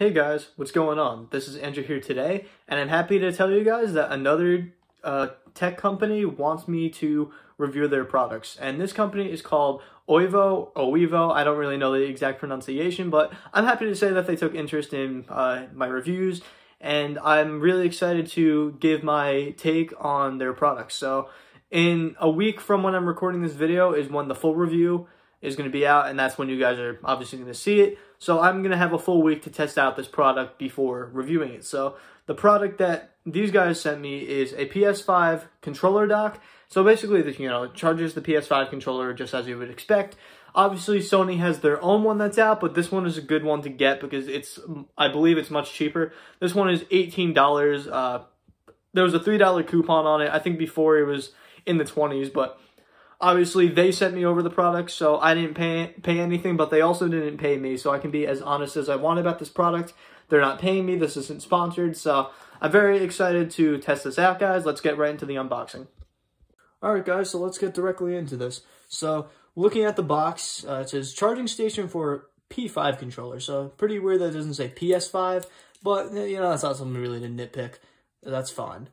Hey guys, what's going on? This is Andrew here today, and I'm happy to tell you guys that another tech company wants me to review their products. And this company is called OIVO. I don't really know the exact pronunciation, but I'm happy to say that they took interest in my reviews, and I'm really excited to give my take on their products. So in a week from when I'm recording this video is when the full review is going to be out, and that's when you guys are obviously going to see it. So I'm going to have a full week to test out this product before reviewing it. So the product that these guys sent me is a PS5 controller dock. So basically, it charges the PS5 controller just as you would expect. Obviously, Sony has their own one that's out, but this one is a good one to get because I believe it's much cheaper. This one is $18. There was a $3 coupon on it. I think before it was in the 20s, but obviously, they sent me over the product, so I didn't pay anything, but they also didn't pay me, so I can be as honest as I want about this product. They're not paying me. This isn't sponsored, so I'm very excited to test this out, guys. Let's get right into the unboxing. All right, guys, so let's get directly into this. So, looking at the box, it says charging station for P5 controller, so pretty weird that it doesn't say PS5, but, that's not something really to nitpick. That's fine.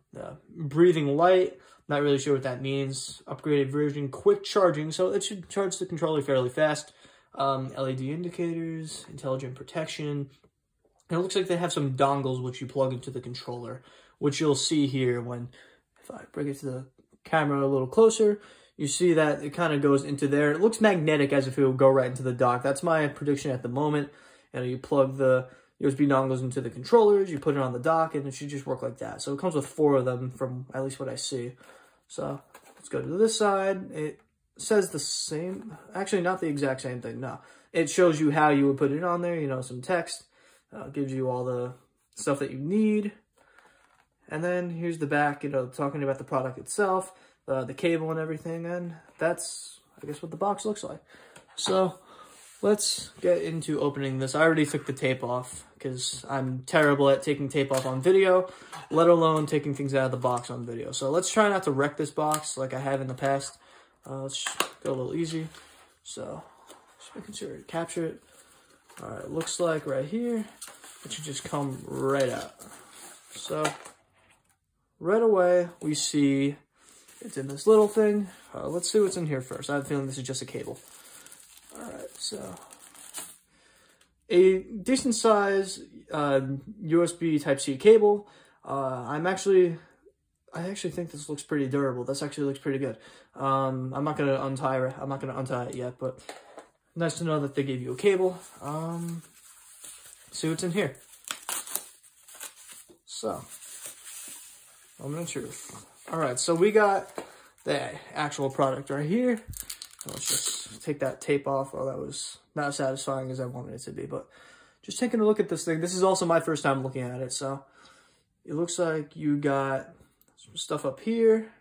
Breathing light. Not really sure what that means. Upgraded version, quick charging, so it should charge the controller fairly fast. LED indicators, intelligent protection. And it looks like they have some dongles which you plug into the controller, which you'll see here if I bring it to the camera a little closer, you see that it kind of goes into there. It looks magnetic as if it would go right into the dock. That's my prediction at the moment. You plug the USB dongles into the controllers, you put it on the dock, and it should just work like that. So it comes with 4 of them from at least what I see. So let's go to this side. It says the same, actually not the exact same thing, no. It shows you how you would put it on there, some text, gives you all the stuff that you need. And then here's the back, talking about the product itself, the cable and everything, and that's, I guess, what the box looks like. So let's get into opening this. I already took the tape off because I'm terrible at taking tape off on video, let alone taking things out of the box on video. So let's try not to wreck this box like I have in the past. Let's go a little easy. So just making sure to capture it. All right, looks like right here, it should just come right out. So right away, we see it's in this little thing. Let's see what's in here first. I have a feeling this is just a cable. All right, so a decent size USB Type-C cable. I actually think this looks pretty durable. This actually looks pretty good. I'm not gonna untie it yet, but nice to know that they gave you a cable. See what's in here. So, moment of truth. All right, so we got the actual product right here. Let's just take that tape off. Well, that was not as satisfying as I wanted it to be, but just taking a look at this thing. This is also my first time looking at it, so it looks like you got some stuff up here.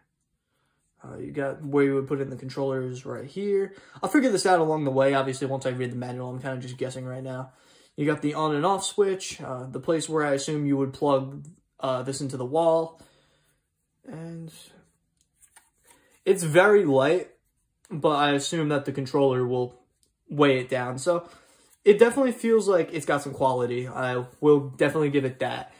You got where you would put in the controllers right here. I'll figure this out along the way. Obviously, once I read the manual, I'm kind of just guessing right now. You got the on and off switch, the place where I assume you would plug this into the wall. And it's very light, but I assume that the controller will weigh it down. So it definitely feels like it's got some quality. I will definitely give it that.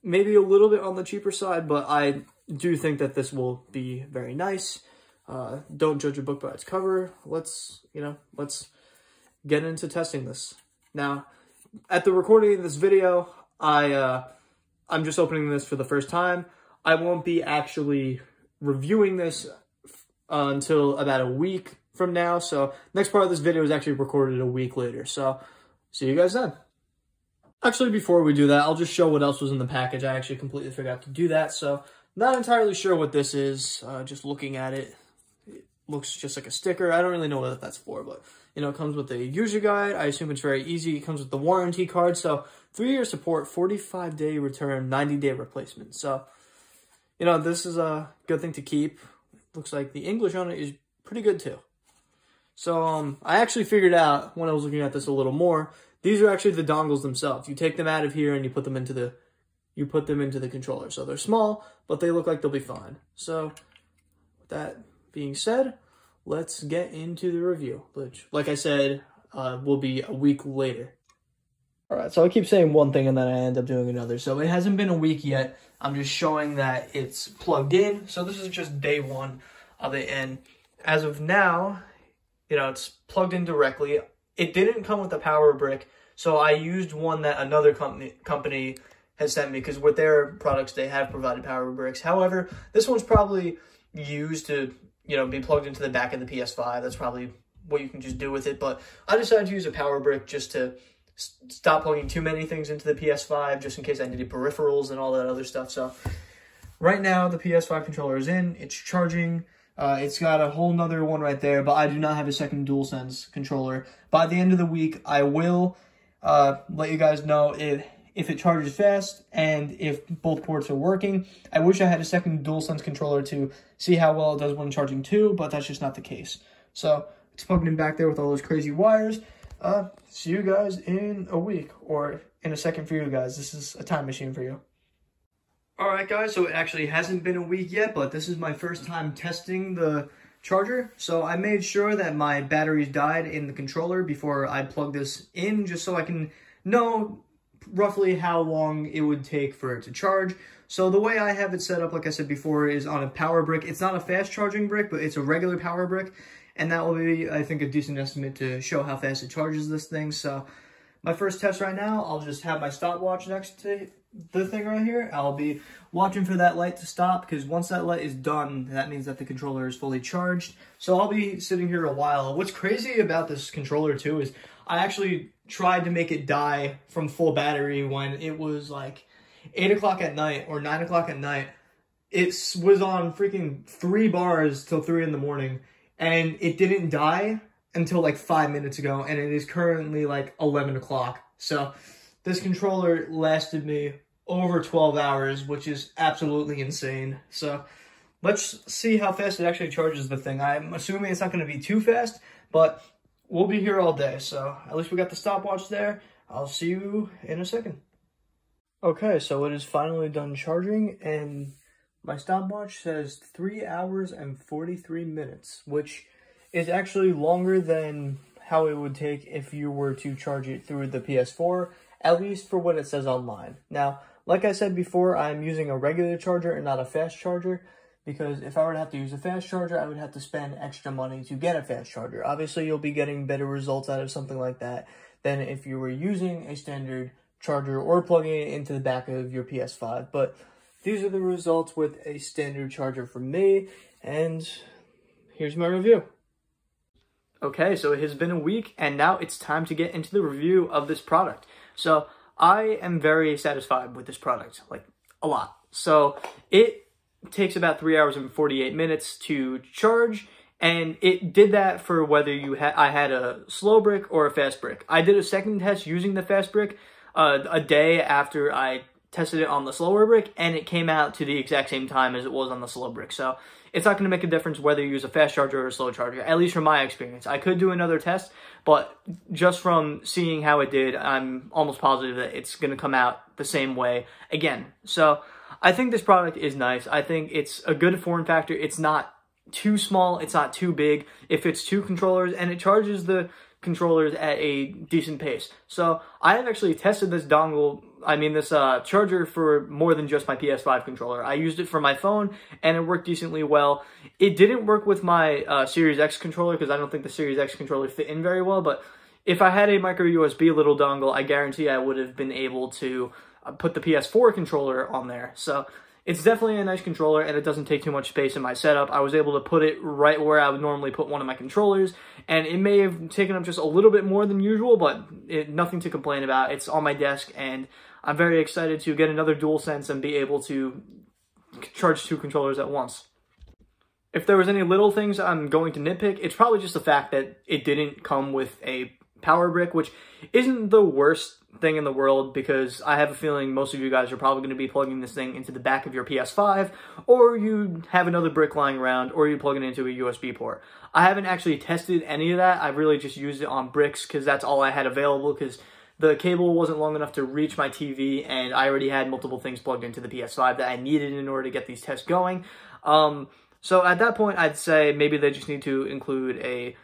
Maybe a little bit on the cheaper side, but I do think that this will be very nice. Don't judge a book by its cover. Let's get into testing this. Now, at the recording of this video, I'm just opening this for the first time. I won't be actually reviewing this until about a week from now. So next part of this video is actually recorded a week later. So see you guys then. Actually, before we do that, I'll just show what else was in the package. I actually completely forgot to do that. So not entirely sure what this is. Just looking at it, it looks just like a sticker. I don't really know what that's for, but it comes with a user guide. I assume it's very easy. It comes with the warranty card. So 3-year support, 45-day return, 90-day replacement. So, this is a good thing to keep. Looks like the English on it is pretty good too. So I actually figured out when I was looking at this a little more, these are actually the dongles themselves. You take them out of here and you put them into the controller. So they're small, but they look like they'll be fine. So with that being said, let's get into the review, which, like I said, will be a week later. All right, so I keep saying one thing and then I end up doing another. So it hasn't been a week yet. I'm just showing that it's plugged in. So this is just day one of it. And as of now, you know, it's plugged in directly. It didn't come with a power brick. So I used one that another company has sent me, because with their products, they have provided power bricks. However, this one's probably used to, you know, be plugged into the back of the PS5. That's probably what you can just do with it. But I decided to use a power brick just to stop plugging too many things into the PS5, just in case I needed peripherals and all that other stuff. So right now, the PS5 controller is in. It's charging. It's got a whole nother one right there, but I do not have a second DualSense controller. By the end of the week, I will let you guys know if it charges fast and if both ports are working. I wish I had a second DualSense controller to see how well it does when charging too, but that's just not the case. So it's plugged in back there with all those crazy wires. See you guys in a week, or in a second for you guys. This is a time machine for you. Alright guys, so it actually hasn't been a week yet, but this is my first time testing the charger. So I made sure that my batteries died in the controller before I plug this in, just so I can know roughly how long it would take for it to charge. So the way I have it set up, like I said before, is on a power brick. It's not a fast charging brick, but it's a regular power brick. And that will be, I think, a decent estimate to show how fast it charges this thing. So my first test right now, I'll just have my stopwatch next to the thing right here. I'll be watching for that light to stop, because once that light is done, that means that the controller is fully charged. So I'll be sitting here a while. What's crazy about this controller too is I actually tried to make it die from full battery when it was like 8 o'clock at night or 9 o'clock at night. It was on freaking 3 bars till 3 in the morning. And it didn't die until like 5 minutes ago, and it is currently like 11 o'clock. So this controller lasted me over 12 hours, which is absolutely insane. So let's see how fast it actually charges the thing. I'm assuming it's not going to be too fast, but we'll be here all day. So at least we got the stopwatch there. I'll see you in a second. Okay, so it is finally done charging, and my stopwatch says 3 hours and 43 minutes, which is actually longer than how it would take if you were to charge it through the PS4, at least for what it says online. Now, like I said before, I'm using a regular charger and not a fast charger, because if I were to have to use a fast charger, I would have to spend extra money to get a fast charger. Obviously, you'll be getting better results out of something like that than if you were using a standard charger or plugging it into the back of your PS5, but these are the results with a standard charger from me, and here's my review. Okay, so it has been a week, and now it's time to get into the review of this product. So I am very satisfied with this product, like a lot. So it takes about 3 hours and 48 minutes to charge, and it did that for whether I had a slow brick or a fast brick. I did a second test using the fast brick a day after I tested it on the slower brick, and it came out to the exact same time as it was on the slow brick. So it's not going to make a difference whether you use a fast charger or a slow charger, at least from my experience. I could do another test, but just from seeing how it did, I'm almost positive that it's going to come out the same way again. So I think this product is nice. I think it's a good form factor. It's not too small. It's not too big. It fits 2 controllers, and it charges the controllers at a decent pace. So I have actually tested this charger for more than just my PS5 controller. I used it for my phone, and it worked decently well. It didn't work with my Series X controller, because I don't think the Series X controller fit in very well, but if I had a micro USB little dongle, I guarantee I would have been able to put the PS4 controller on there. So it's definitely a nice controller, and it doesn't take too much space in my setup. I was able to put it right where I would normally put one of my controllers, and it may have taken up just a little bit more than usual, but nothing to complain about. It's on my desk, and I'm very excited to get another DualSense and be able to charge 2 controllers at once. If there was any little things I'm going to nitpick, it's probably just the fact that it didn't come with a power brick, which isn't the worst thing in the world, because I have a feeling most of you guys are probably going to be plugging this thing into the back of your PS5, or you have another brick lying around, or you plug it into a USB port. I haven't actually tested any of that. I've really just used it on bricks, because that's all I had available, because the cable wasn't long enough to reach my TV, and I already had multiple things plugged into the PS5 that I needed in order to get these tests going. So at that point, I'd say maybe they just need to include a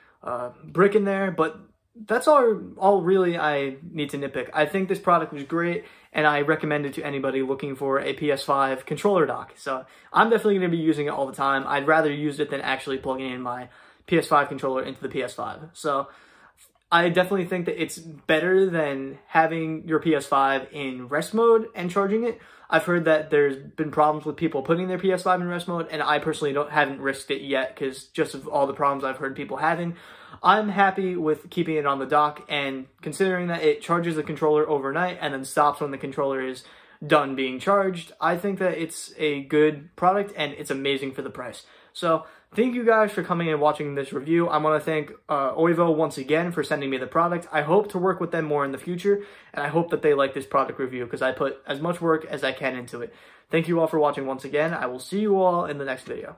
brick in there, but that's all really I need to nitpick. I think this product was great, and I recommend it to anybody looking for a PS5 controller dock. So I'm definitely going to be using it all the time. I'd rather use it than actually plugging in my PS5 controller into the PS5. So I definitely think that it's better than having your PS5 in rest mode and charging it. I've heard that there's been problems with people putting their PS5 in rest mode, and I personally haven't risked it yet because just of all the problems I've heard people having. I'm happy with keeping it on the dock, and considering that it charges the controller overnight and then stops when the controller is done being charged, I think that it's a good product and it's amazing for the price. So thank you guys for coming and watching this review. I want to thank OIVO once again for sending me the product. I hope to work with them more in the future, and I hope that they like this product review because I put as much work as I can into it. Thank you all for watching once again. I will see you all in the next video.